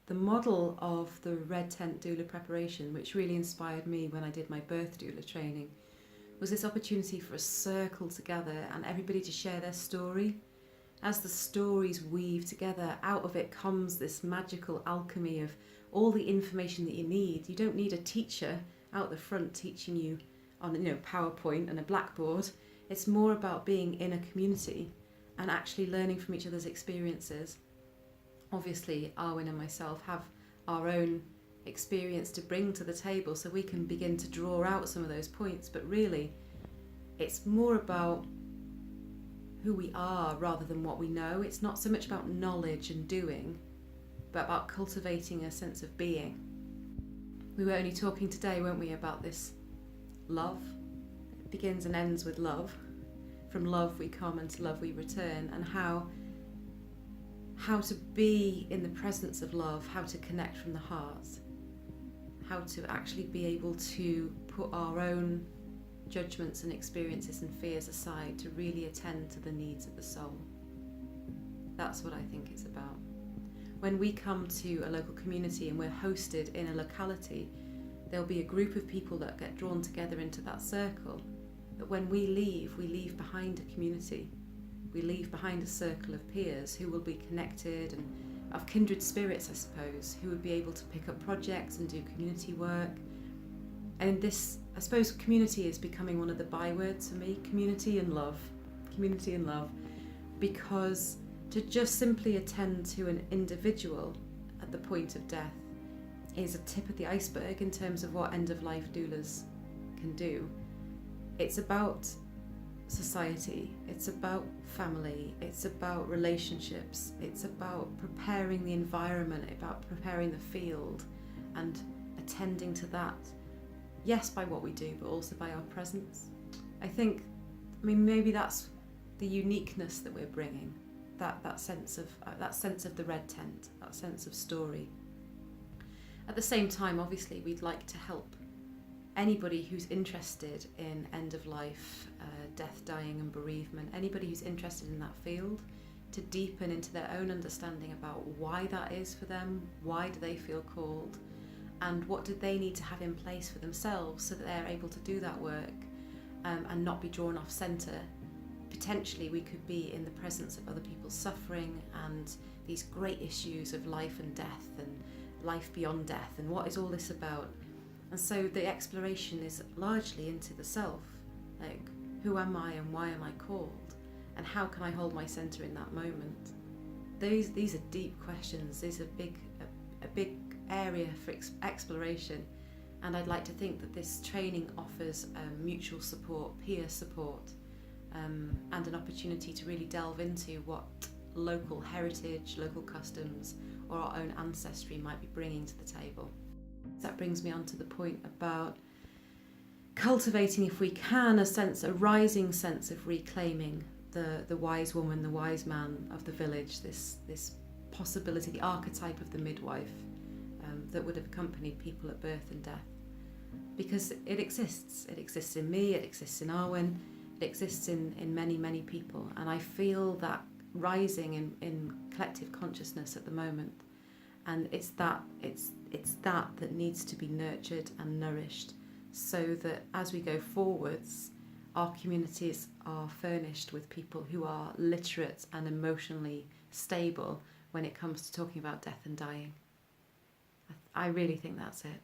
the model of the red tent doula preparation, which really inspired me when I did my birth doula training, was this opportunity for a circle together and everybody to share their story. As the stories weave together, out of it comes this magical alchemy of all the information that you need. You don't need a teacher out the front teaching you on PowerPoint and a blackboard. It's more about being in a community and actually learning from each other's experiences. Obviously, Arwen and myself have our own experience to bring to the table, so we can begin to draw out some of those points, but really it's more about who we are rather than what we know. It's not so much about knowledge and doing, but about cultivating a sense of being. We were only talking today, weren't we, about this love. It begins and ends with love. From love we come and to love we return, and how to be in the presence of love, how to connect from the heart, how to actually be able to put our own judgments and experiences and fears aside to really attend to the needs of the soul. That's what I think it's about. When we come to a local community and we're hosted in a locality, there'll be a group of people that get drawn together into that circle. But when we leave behind a community. We leave behind a circle of peers who will be connected and of kindred spirits, I suppose, who would be able to pick up projects and do community work. And this, I suppose, community is becoming one of the bywords for me, community and love, because to just simply attend to an individual at the point of death is a tip of the iceberg in terms of what end-of-life doulas can do. It's about society, it's about family, it's about relationships, it's about preparing the environment, about preparing the field and attending to that, yes, by what we do, but also by our presence. I mean maybe that's the uniqueness that we're bringing, that sense of the red tent, that sense of story. At the same time, obviously, we'd like to help anybody who's interested in end-of-life, death, dying and bereavement, anybody who's interested in that field, to deepen into their own understanding about why that is for them, why do they feel called, and what do they need to have in place for themselves so that they're able to do that work and not be drawn off centre. Potentially we could be in the presence of other people's suffering and these great issues of life and death and life beyond death and what is all this about. And so the exploration is largely into the self, like who am I and why am I called and how can I hold my centre in that moment. These are deep questions. These are a big area for exploration, and I'd like to think that this training offers mutual support, peer support, and an opportunity to really delve into what local heritage, local customs or our own ancestry might be bringing to the table. That brings me on to the point about cultivating, if we can, a rising sense of reclaiming the wise woman, the wise man of the village, this possibility, the archetype of the midwife that would have accompanied people at birth and death. Because it exists. It exists in me, it exists in Arwen, it exists in many, many people. And I feel that rising in collective consciousness at the moment. And it's that needs to be nurtured and nourished so that as we go forwards, our communities are furnished with people who are literate and emotionally stable when it comes to talking about death and dying. I really think that's it.